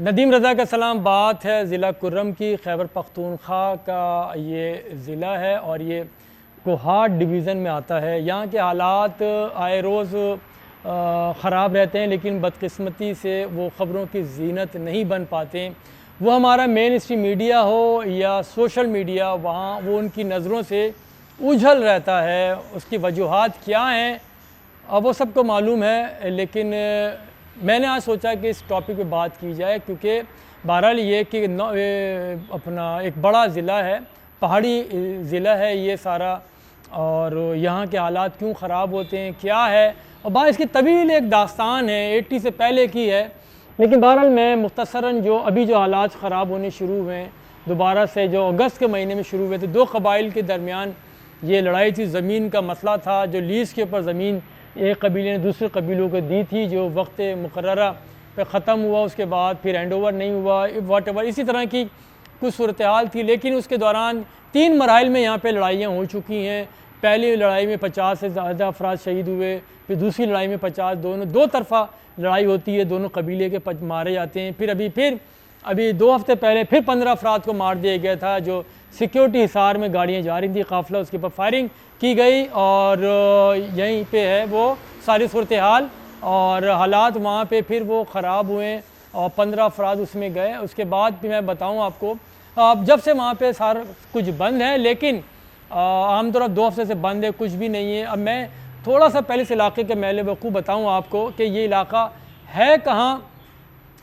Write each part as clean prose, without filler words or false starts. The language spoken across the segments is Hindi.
नदीम रज़ा का सलाम। बात है ज़िला कुर्रम की। खैबर पख्तूनख्वा का ये ज़िला है और ये कोहाट डिवीज़न में आता है। यहाँ के हालात आए रोज़ ख़राब रहते हैं, लेकिन बदकिस्मती से वो ख़बरों की ज़ीनत नहीं बन पाते। वो हमारा मेन स्ट्रीम मीडिया हो या सोशल मीडिया, वहाँ वो उनकी नज़रों से उझल रहता है। उसकी वजूहात क्या हैं अब वो सबको मालूम है, लेकिन मैंने आज सोचा कि इस टॉपिक पे बात की जाए, क्योंकि बहरहाल ये कि अपना एक बड़ा ज़िला है, पहाड़ी ज़िला है ये सारा, और यहाँ के हालात क्यों ख़राब होते हैं, क्या है, और बात इसकी तवील एक दास्तान है, 80 से पहले की है। लेकिन बहरहाल मैं मुख्तसरन जो अभी जो हालात ख़राब होने शुरू हुए हैं दोबारा से, जो अगस्त के महीने में शुरू हुए थे, दो कबाइल के दरमियान ये लड़ाई थी, ज़मीन का मसला था। जो लीज़ के ऊपर ज़मीन एक कबीले ने दूसरे कबीलों को दी थी, जो वक्त मुकर्ररा पे ख़त्म हुआ, उसके बाद फिर हैंड ओवर नहीं हुआ, वाट एवर इसी तरह की कुछ सूरत हाल थी। लेकिन उसके दौरान 3 मराइल में यहाँ पे लड़ाइयाँ हो चुकी हैं। पहली लड़ाई में 50 से ज़्यादा अफराद शहीद हुए, फिर दूसरी लड़ाई में 50, दोनों दो तरफ़ा लड़ाई होती है, दोनों कबीले के मारे जाते हैं। फिर अभी 2 हफ़्ते पहले फिर 15 अफराद को मार दिया गया था। जो सिक्योरिटी हिसार में गाड़ियाँ जा रही थी, काफ़िला, उसके ऊपर फायरिंग की गई, और यहीं पे है वो सारी सूरत हाल और हालात वहाँ पे फिर वो ख़राब हुए और 15 अफराद उसमें गए। उसके बाद भी मैं बताऊँ आपको, अब जब से वहाँ पे सारा कुछ बंद है, लेकिन आमतौर पर 2 हफ़्ते से बंद है, कुछ भी नहीं है। अब मैं थोड़ा सा पहले इस इलाके के मेले वक़ूफ़ बताऊँ आपको कि ये इलाका है कहाँ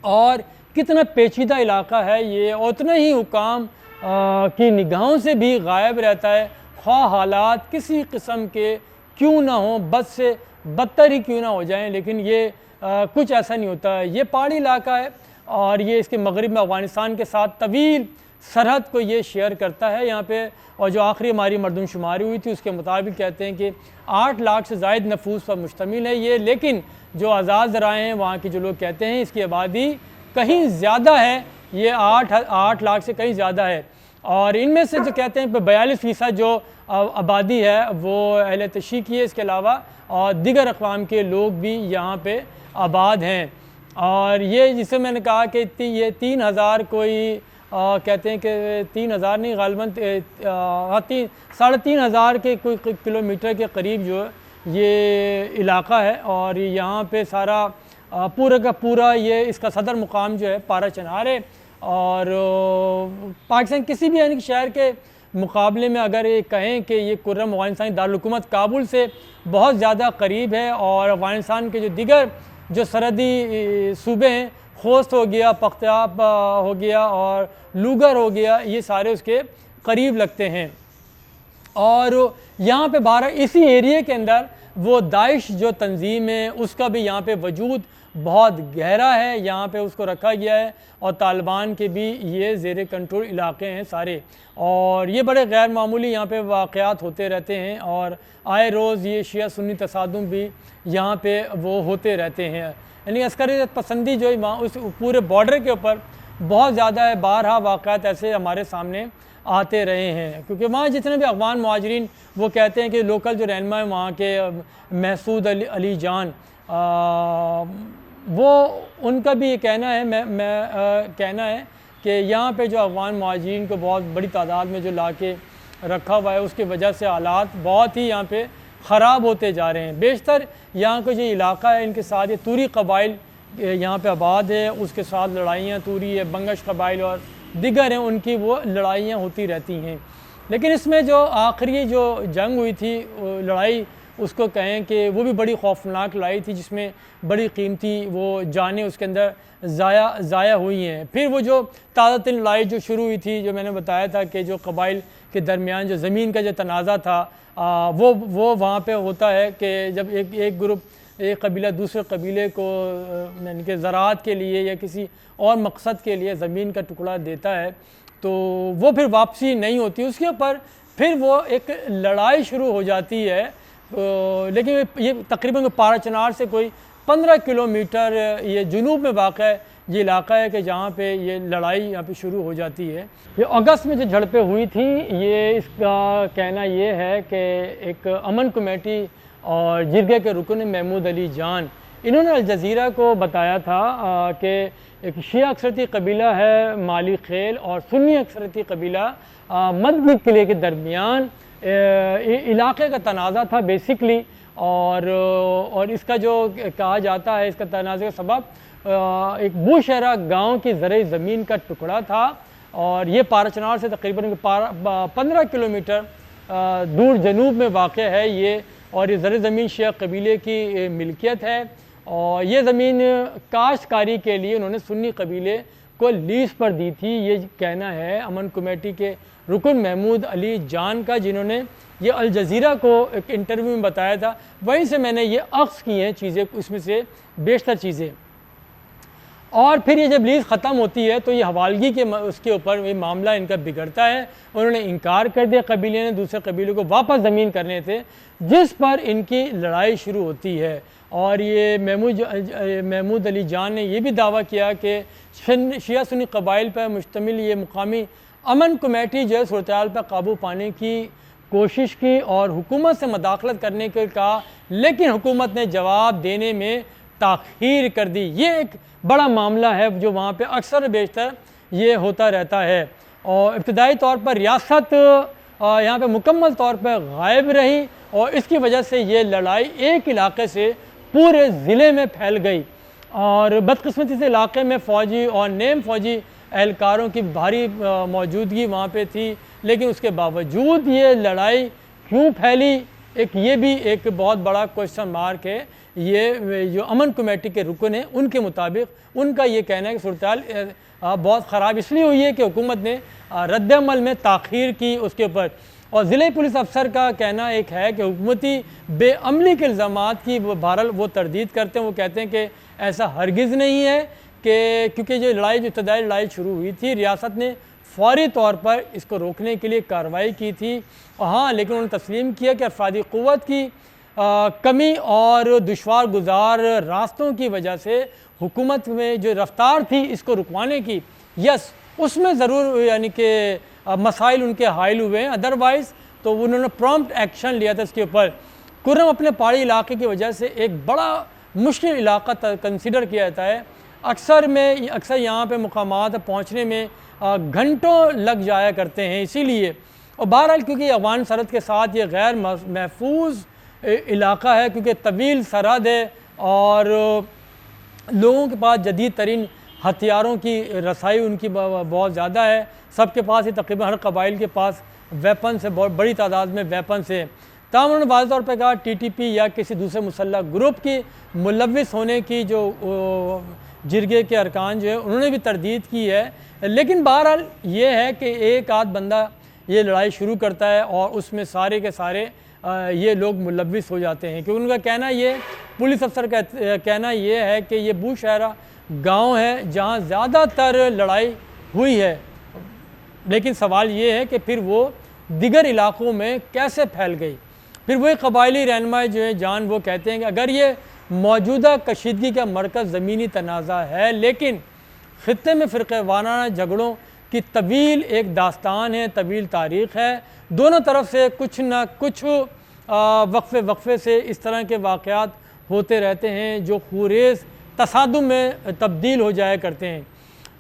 और कितना पेचीदा इलाका है ये, और उतने ही हुकाम की निगाहों से भी गायब रहता है, ख्वाह हालात किसी किस्म के क्यों ना हो, बद से बदतर ही क्यों ना हो जाएं। लेकिन ये कुछ ऐसा नहीं होता है। ये पहाड़ी इलाका है और ये इसके मगरिब में अफ़गानिस्तान के साथ तवील सरहद को ये शेयर करता है यहाँ पे। और जो आखिरी हमारी मरदमशुमारी हुई थी उसके मुताबिक कहते हैं कि 8 लाख से ज़ायद नफूस पर मुश्तमिल है ये। लेकिन जो आज़ाद ज़राए हैं वहाँ के जो लोग कहते हैं इसकी आबादी कहीं ज़्यादा है, ये 8 लाख से कहीं ज़्यादा है। और इनमें से जो कहते हैं 42% जो आबादी है वो अहले तशी की है। इसके अलावा और दीगर अक़वाम के लोग भी यहाँ पे आबाद हैं। और ये जिसे मैंने कहा कि ये 3000 कोई कहते हैं कि 3000 नहीं, गालिबन 3,500 के कोई किलोमीटर के करीब जो ये इलाका है। और यहाँ पे सारा पूरा का पूरा ये इसका सदर मुकाम जो है पारा चनार है। और पाकिस्तान किसी भी यानी शहर के मुकाबले में अगर ये कहें कि ये कुर्रम अफ़गानिस्तान दारुल हुकूमत काबुल से बहुत ज़्यादा करीब है, और अफ़गानिस्तान के जो दिगर जो सरहदी सूबे हैं, खोस्त हो गया, पख्तियाब हो गया और लूगर हो गया, ये सारे उसके करीब लगते हैं। और यहाँ पे 12 इसी एरिए के अंदर वो दाइश जो तंजीम है उसका भी यहाँ पे वजूद बहुत गहरा है, यहाँ पे उसको रखा गया है। और तालिबान के भी ये ज़ेर कंट्रोल इलाके हैं सारे, और ये बड़े गैर मामूली यहाँ पे वाक़यात होते रहते हैं। और आए रोज़ ये शिया सुन्नी तसादुम भी यहाँ पे वो होते रहते हैं। यानी अस्करी पसंदी जो है वहाँ उस पूरे बॉर्डर के ऊपर बहुत ज़्यादा है। 12 वाक़यात ऐसे हमारे सामने आते रहे हैं, क्योंकि वहाँ जितने भी अफ़गान मुहाजिरीन वो कहते हैं कि लोकल जो रहनुमा है वहाँ के महसूद अली जान, वो उनका भी ये कहना है कहना है कि यहाँ पे जो अफ़गान मुहाजिरीन को बहुत बड़ी तादाद में जो ला के रखा हुआ है उसकी वजह से हालात बहुत ही यहाँ पे ख़राब होते जा रहे हैं। बेशतर यहाँ का जो इलाका है इनके साथ ये तूरी कबाइल यहाँ पे आबाद है, उसके साथ लड़ाइयाँ तूरी है, बंगश कबाइल और दिगर हैं, उनकी वो लड़ाइयाँ होती रहती हैं। लेकिन इसमें जो आखिरी जो जंग हुई थी लड़ाई, उसको कहें कि वो भी बड़ी खौफनाक लड़ाई थी, जिसमें बड़ी कीमती वो जानें उसके अंदर ज़ाया हुई हैं। फिर वो जो ताज़ा तरीन लड़ाई जो शुरू हुई थी, जो मैंने बताया था कि जो कबाइल के दरमियान जो ज़मीन का जो तनाज़ा था वो वहाँ पे होता है कि जब एक ग्रुप एक कबीला दूसरे कबीले को यानी कि ज़राअत के लिए या किसी और मकसद के लिए ज़मीन का टुकड़ा देता है, तो वो फिर वापसी नहीं होती उसके ऊपर, फिर वो एक लड़ाई शुरू हो जाती है। लेकिन ये तकरीबन पारा चनार से कोई 15 किलोमीटर ये जुनूब में वाक़ है ये इलाका है कि जहाँ पे ये लड़ाई यहाँ पे शुरू हो जाती है। ये अगस्त में जो झड़पें हुई थी, ये इसका कहना ये है कि एक अमन कमेटी और जिरगे के रुकन महमूद अली जान इन्होंने अल जज़ीरा को बताया था कि एक शिया अक्सरती कबीला है माली खेल और सुन्नी अक्सरती कबीला मदगी किले के दरमियान इलाके का तनाज़ा था बेसिकली, और इसका जो कहा जाता है इसका तनाज़े का सबब एक बूशहरा गांव की ज़रई ज़मीन का टुकड़ा था, और ये पाराचनार से तकरीबन 15 किलोमीटर दूर जनूब में वाक़ है ये, और ये ज़रई ज़मीन शिया कबीले की मिल्कियत है, और ये ज़मीन काश्तकारी के लिए उन्होंने सुन्नी कबीले को लीज़ पर दी थी। ये कहना है अमन कमेटी के रुकन महमूद अली जान का, जिन्होंने ये अल जज़ीरा को एक इंटरव्यू में बताया था। वहीं से मैंने ये अक्स की हैं चीज़ें, इसमें से बेशतर चीज़ें। और फिर ये जब लीज़ ख़त्म होती है तो ये हवालगी के उसके ऊपर ये मामला इनका बिगड़ता है। उन्होंने इनकार कर दिया कबीले ने दूसरे कबीलों को वापस ज़मीन करने थे, जिस पर इनकी लड़ाई शुरू होती है। और ये महमूद अली जान ने यह भी दावा किया कि शिया सुन्नी कबाइल पर मुश्तमिल ये मुकामी अमन कमेटी जो है सूरत-ए-हाल पर काबू पाने की कोशिश की और हुकूमत से मदाखलत करने के कहा, लेकिन हुकूमत ने जवाब देने में ताख़ीर कर दी। ये एक बड़ा मामला है जो वहाँ पे अक्सर बेशतर ये होता रहता है। और इब्तदाई तौर पर रियासत यहाँ पे मुकम्मल तौर पर गायब रही, और इसकी वजह से ये लड़ाई एक इलाके से पूरे ज़िले में फैल गई। और बदकिस्मती से इलाके में फ़ौजी और नेम फ़ौजी एहलकारों की भारी मौजूदगी वहाँ पे थी, लेकिन उसके बावजूद ये लड़ाई क्यों फैली, ये भी एक बहुत बड़ा क्वेश्चन मार्क है। ये जो अमन कमेटी के रुकन हैं उनके मुताबिक उनका ये कहना है कि सूरत-ए-हाल बहुत ख़राब इसलिए हुई है कि हुकूमत ने रद्द-ए-अमल में ताख़ीर की उसके ऊपर। और ज़िले पुलिस अफसर का कहना एक है कि हुकूमती बेअमली के इल्ज़ामात की बहरहाल वो तरदीद करते हैं। वो कहते हैं कि ऐसा हरगिज़ नहीं है कि क्योंकि जो इब्तदाई लड़ाई शुरू हुई थी, रियासत ने फ़ौरी तौर पर इसको रोकने के लिए कार्रवाई की थी। हाँ, लेकिन उन्होंने तस्लीम किया कि अफरादी क़ुव्वत की कमी और दुश्वार गुजार रास्तों की वजह से हुकूमत में जो रफ्तार थी इसको रुकवाने की, यस उसमें ज़रूर यानी कि मसाइल उनके हाइल हुए हैं, अदरवाइज़ तो उन्होंने प्रॉम्प्ट एक्शन लिया था इसके ऊपर। कुर्रम अपने पहाड़ी इलाके की वजह से एक बड़ा मुश्किल इलाका कंसिडर किया जाता है। अक्सर यहाँ पे मुकामात पहुँचने में घंटों लग जाया करते हैं, इसीलिए। और बहरहाल क्योंकि अफ़गान सरहद के साथ ये गैर महफूज इलाका है, क्योंकि तवील सरहद है और लोगों के पास जदीद तरीन हथियारों की रसाई उनकी बहुत ज़्यादा है। सबके पास ही तकरीबन हर कबाइल के पास वेपन से बहुत बड़ी तादाद में वेपन से। तमाम उन्होंने वाज़ेह तौर पर कहा TTP या किसी दूसरे मुसल्लह ग्रुप की मुलव्विस होने की जो जिरगे के अरकान जो है उन्होंने भी तरदीद की है। लेकिन बहरहाल ये है कि एक आध बंदा ये लड़ाई शुरू करता है और उसमें सारे के सारे ये लोग मुलव्विस हो जाते हैं, क्योंकि उनका कहना ये, पुलिस अफसर का कहना ये है कि ये बूशहरा गांव है जहां ज़्यादातर लड़ाई हुई है। लेकिन सवाल ये है कि फिर वो दिगर इलाक़ों में कैसे फैल गई। फिर वही कबायली रहनुमाई जो है जान वो कहते हैं कि अगर ये मौजूदा कशीदगी का मरकज़ ज़मीनी तनाज़ा है, लेकिन ख़ित्ते में फ़िरक़े-वाराना झगड़ों की तवील एक दास्तान है, तवील तारीख़ है। दोनों तरफ से कुछ ना कुछ वक्फ़े से इस तरह के वाक़यात होते रहते हैं जो खूरेज़ तसादुम में तब्दील हो जाया करते हैं।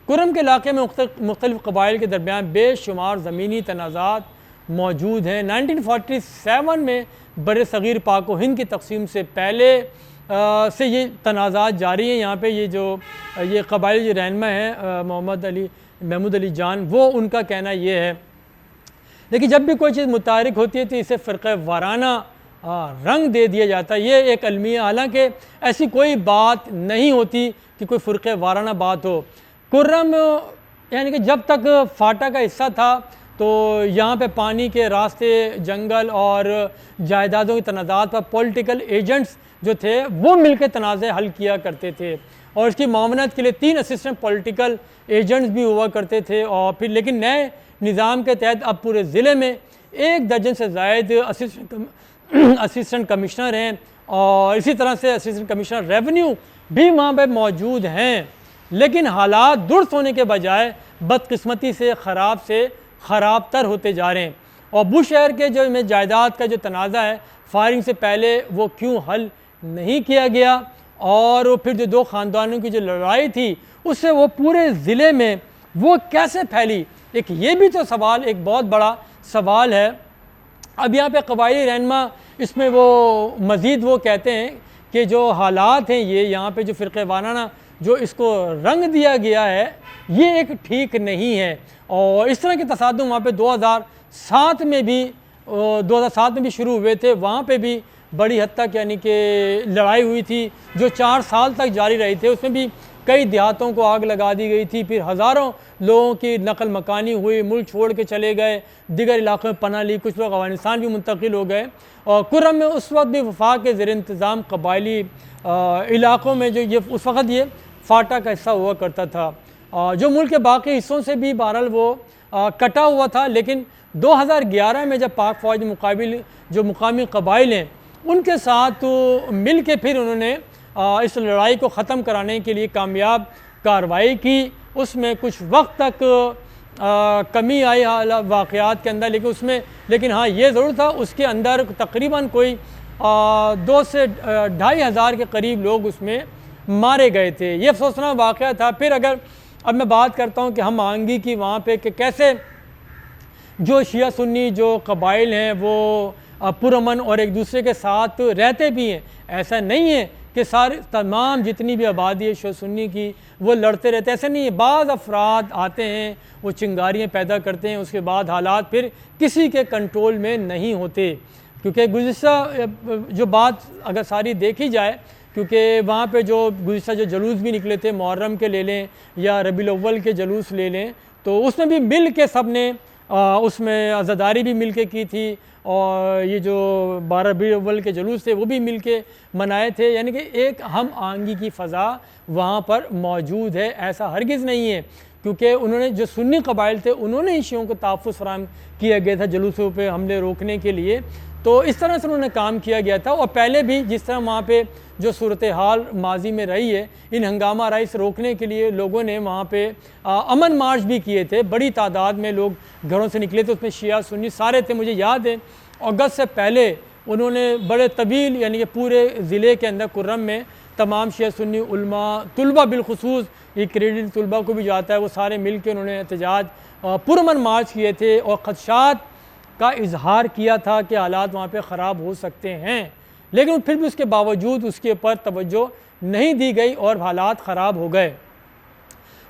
कुर्रम के इलाके में मुख्तलिफ़ कबाइल के दरमियान बेशुमार ज़मीनी तनाज़ात मौजूद हैं। 1947 में बर-ए-सग़ीर पाक व हिंद की तक़सीम से पहले से ये तनाज़ात जारी हैं। यहाँ पे ये कबाइल जो रहनुमा हैं महमूद अली जान, वो उनका कहना ये है। लेकिन जब भी कोई चीज़ मुतारिक होती है तो इसे फ़िरक़े-वाराना रंग दे दिया जाता है। ये एक अलमिया, हालांकि ऐसी कोई बात नहीं होती कि कोई फ़िरक़े-वाराना बात हो। कुर्रम यानी कि जब तक फाटा का हिस्सा था तो यहाँ पे पानी के रास्ते, जंगल और जायदादों की तनाज़ात पर पॉलिटिकल एजेंट्स जो थे वो मिलकर तनाज़े हल किया करते थे, और इसकी मामनत के लिए 3 असिस्टेंट पॉलिटिकल एजेंट्स भी हुआ करते थे। और फिर लेकिन नए निज़ाम के तहत अब पूरे ज़िले में 1 दर्जन से ज़ायद असिस्टेंट कमिश्नर हैं, और इसी तरह से असिस्टेंट कमिश्नर रेवेन्यू भी वहाँ पर मौजूद हैं। लेकिन हालात दुरुस्त होने के बजाय बदकिस्मती से ख़राब तर होते जा रहे हैं। और बूशहर के जो में जायदाद का जो तनाज़ा है फायरिंग से पहले वो क्यों हल नहीं किया गया, और फिर जो दो ख़ानदानों की जो लड़ाई थी उससे वो पूरे ज़िले में वो कैसे फैली, एक ये भी तो सवाल, एक बहुत बड़ा सवाल है। अब यहाँ पे कबायली रहनुमा इसमें वो मज़ीद वो कहते हैं कि जो हालात हैं ये यहाँ पे जो फ़िरक़े वाराना जो इसको रंग दिया गया है ये एक ठीक नहीं है। और इस तरह के तसादुम वहाँ पे 2007 में भी शुरू हुए थे, वहाँ पे भी बड़ी हद तक यानी कि लड़ाई हुई थी जो 4 साल तक जारी रही थी। उसमें भी कई देहातों को आग लगा दी गई थी, फिर हज़ारों लोगों की नकल मकानी हुई, मुल्क छोड़ के चले गए, दीगर इलाक़ों में पनाह ली, कुछ लोग अफ़गानिस्तान भी मुंतकिल हो गए। और कुर्रम में उस वक्त भी वफाक के ज़ेर इंतज़ाम कबायली इलाक़ों में जो ये उस वक़्त ये फाटा का हिस्सा हुआ करता था, जो मुल्क के बाकी हिस्सों से भी बहरहाल वो कटा हुआ था। लेकिन 2011 में जब पाक फ़ौज मुकाबिल जो मुकामी कबाइल हैं उनके साथ तो मिल के फिर उन्होंने इस लड़ाई को ख़त्म कराने के लिए कामयाब कार्रवाई की। उसमें कुछ वक्त तक कमी आई वाक़यात के अंदर, लेकिन हाँ ये ज़रूर था उसके अंदर तकरीबन कोई 2 से 2.5 हज़ार के करीब लोग उसमें मारे गए थे। ये अफसोसनाक वाक़या था। फिर अगर अब मैं बात करता हूँ कि हम आएंगी कि वहाँ पे कि कैसे जो शिया सुन्नी जो कबाइल हैं वो पुरअमन और एक दूसरे के साथ रहते भी हैं। ऐसा नहीं है कि सारे तमाम जितनी भी आबादी है शिया सुन्नी की वो लड़ते रहते, ऐसा नहीं है। बाज़ अफराद आते हैं, वो चिंगारियाँ पैदा करते हैं, उसके बाद हालात फिर किसी के कंट्रोल में नहीं होते। क्योंकि गुज़िश्ता जो बात अगर सारी देखी जाए, क्योंकि वहाँ पे जो गुज़िश्ता जो जलूस भी निकले थे, मुहर्रम के ले लें या रबीउल अव्वल के जलूस ले लें, तो उसमें भी मिल के सब ने उसमें अज़ादारी भी मिल के की थी, और ये जो 12 रबीउल अव्वल के जलूस थे वो भी मिल के मनाए थे। यानी कि एक हम आहंगी की फ़ज़ा वहाँ पर मौजूद है। ऐसा हरगिज़ नहीं है, क्योंकि उन्होंने जो सुन्नी कबाइल थे उन्होंने ही शियों को तहफ़्फ़ुज़ फ़राहम किया गया था जलूसों पे हमले रोकने के लिए। तो इस तरह से उन्होंने काम किया गया था। और पहले भी जिस तरह वहाँ पे जो सूरत हाल माजी में रही है, इन हंगामा आराई से रोकने के लिए लोगों ने वहाँ पे अमन मार्च भी किए थे। बड़ी तादाद में लोग घरों से निकले थे, उसमें शिया सुन्नी सारे थे। मुझे याद है अगस्त से पहले उन्होंने बड़े तवील यानी कि पूरे ज़िले के अंदर कुर्रम में तमाम शिया सुन्नी उलमा तुलबा बिलखुसूस, ये क्रेडिट तुलबा को भी जाता है, वो सारे मिल के उन्होंने एहतजाज पुरअमन मार्च किए थे और ख़दशात का इजहार किया था कि हालात वहाँ पे ख़राब हो सकते हैं। लेकिन फिर भी उसके बावजूद उसके ऊपर तवज्जो नहीं दी गई और हालात ख़राब हो गए।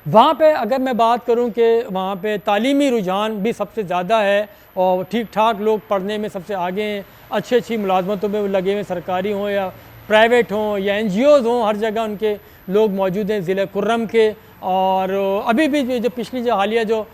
वहाँ पे अगर मैं बात करूँ कि वहाँ पे तालीमी रुझान भी सबसे ज़्यादा है और ठीक ठाक लोग पढ़ने में सबसे आगे हैं, अच्छी मुलाजमतों में लगे हुए, सरकारी हों या प्राइवेट हों या NGOs हों, हर जगह उनके लोग मौजूद हैं ज़िले कुर्रम के। और अभी भी जो पिछली जो हालिया जो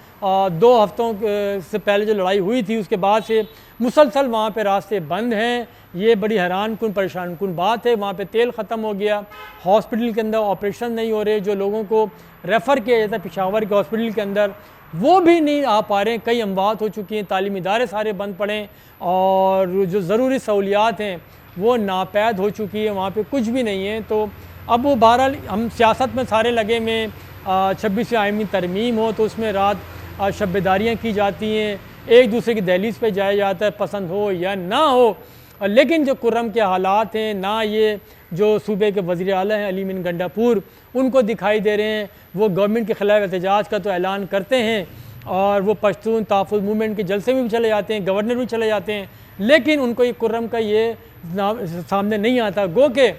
2 हफ्तों से पहले जो लड़ाई हुई थी उसके बाद से मुसलसल वहाँ पे रास्ते बंद हैं। ये बड़ी हैरान कुन परेशान कुन बात है। वहाँ पे तेल ख़त्म हो गया, हॉस्पिटल के अंदर ऑपरेशन नहीं हो रहे, जो लोगों को रेफ़र किया जाता है पेशावर के हॉस्पिटल के अंदर वो भी नहीं आ पा रहे हैं। कई अमवात हो चुकी हैं, तालीमी इदारे सारे बंद पड़े और जो ज़रूरी सहूलियात हैं वो नापैद हो चुकी है, वहाँ पे कुछ भी नहीं है। तो अब वो बहरहाल हम सियासत में सारे लगे में 26वीं आइनी तरमीम हो तो उसमें रात शब्बेदारियाँ की जाती हैं, एक दूसरे की दहलीज़ पे जाया जाता है, पसंद हो या ना हो। लेकिन जो कुर्रम के हालात हैं, ना ये जो सूबे के वज़ीर आला हैं अली मीन गंडापुर उनको दिखाई दे रहे हैं। वो गवर्नमेंट के ख़िलाफ़ एहतजाज का तो ऐलान करते हैं और वो पश्तून तहफ़्फ़ुज़ मूवमेंट के जलसे में भी चले जाते हैं, गवर्नर भी चले जाते हैं, लेकिन उनको ये कुर्रम का ये सामने नहीं आता। गो के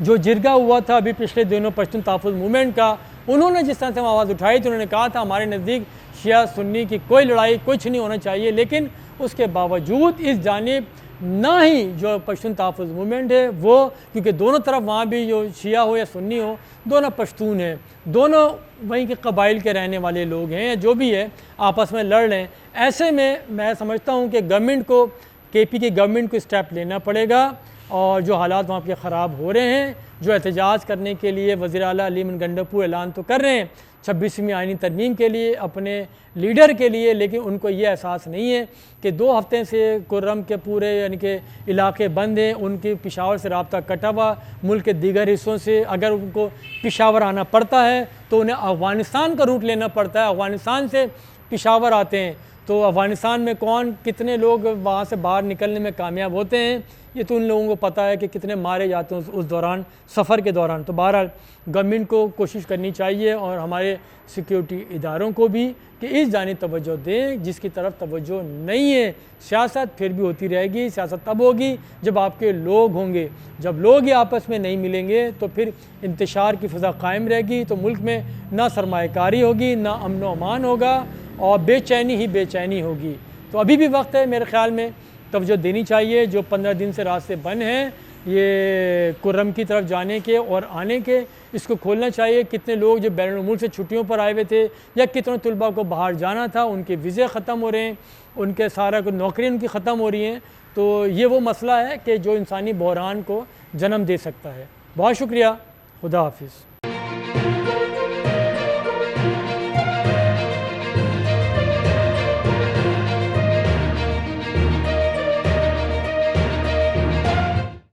जो जिरगा हुआ था अभी पिछले दिनों पश्तून तहफ़्फ़ुज़ मूवमेंट का, उन्होंने जिस तरह से आवाज़ उठाई थी, उन्होंने कहा था हमारे नज़दीक शिया सुन्नी की कोई लड़ाई कुछ नहीं होना चाहिए। लेकिन उसके बावजूद इस जानिब ना ही जो पश्तून तहफ़्फ़ुज़ मूवमेंट है वो, क्योंकि दोनों तरफ वहाँ भी जो शिया हो या सुन्नी हो दोनों पश्तून हैं, दोनों वहीं के कबाइल के रहने वाले लोग हैं, जो भी है आपस में लड़ रहे हैं। ऐसे में मैं समझता हूँ कि गवर्नमेंट को KP की गवर्नमेंट को स्टेप लेना पड़ेगा और जो हालात वहाँ के ख़राब हो रहे हैं, जो एहतजाज करने के लिए वज़ीर आला अली मीन गंडापुर ऐलान तो कर रहे हैं 26वीं आइनी तरमीम के लिए अपने लीडर के लिए, लेकिन उनको ये एहसास नहीं है कि 2 हफ्ते से कुर्रम के पूरे यानी कि इलाके बंद हैं, उनकी पेशावर से रब्ता कटा हुआ, मुल्क के दीगर हिस्सों से अगर उनको पेशावर आना पड़ता है तो उन्हें अफ़गानिस्तान का रूट लेना पड़ता है। अफ़गानिस्तान से पेशावर आते हैं, तो अफ़गानिस्तान में कौन कितने लोग वहाँ से बाहर निकलने में कामयाब होते हैं ये तो उन लोगों को पता है कि कितने मारे जाते हैं उस दौरान, सफ़र के दौरान। तो बहरहाल गवर्नमेंट को कोशिश करनी चाहिए और हमारे सिक्योरिटी इदारों को भी कि इस जानिब तवज्जो दें जिसकी तरफ तवज्जो नहीं है। सियासत फिर भी होती रहेगी, सियासत तब होगी जब आपके लोग होंगे। जब लोग ही आपस में नहीं मिलेंगे तो फिर इंतशार की फ़ज़ा कायम रहेगी, तो मुल्क में ना सरमायाकारी होगी, ना अमन व अमान होगा और बेचैनी ही बेचैनी होगी। तो अभी भी वक्त है मेरे ख़्याल में तवज्जो देनी चाहिए। जो 15 दिन से रास्ते बंद हैं ये कुर्रम की तरफ जाने के और आने के, इसको खोलना चाहिए। कितने लोग जो बैरून मुल्क से छुट्टियों पर आए हुए थे या कितने तलबा को बाहर जाना था, उनके वीज़े ख़त्म हो रहे हैं, उनके सारा नौकरियाँ उनकी ख़त्म हो रही हैं। तो ये वो मसला है कि जो इंसानी बहरान को जन्म दे सकता है। बहुत शुक्रिया, खुदा हाफिज़।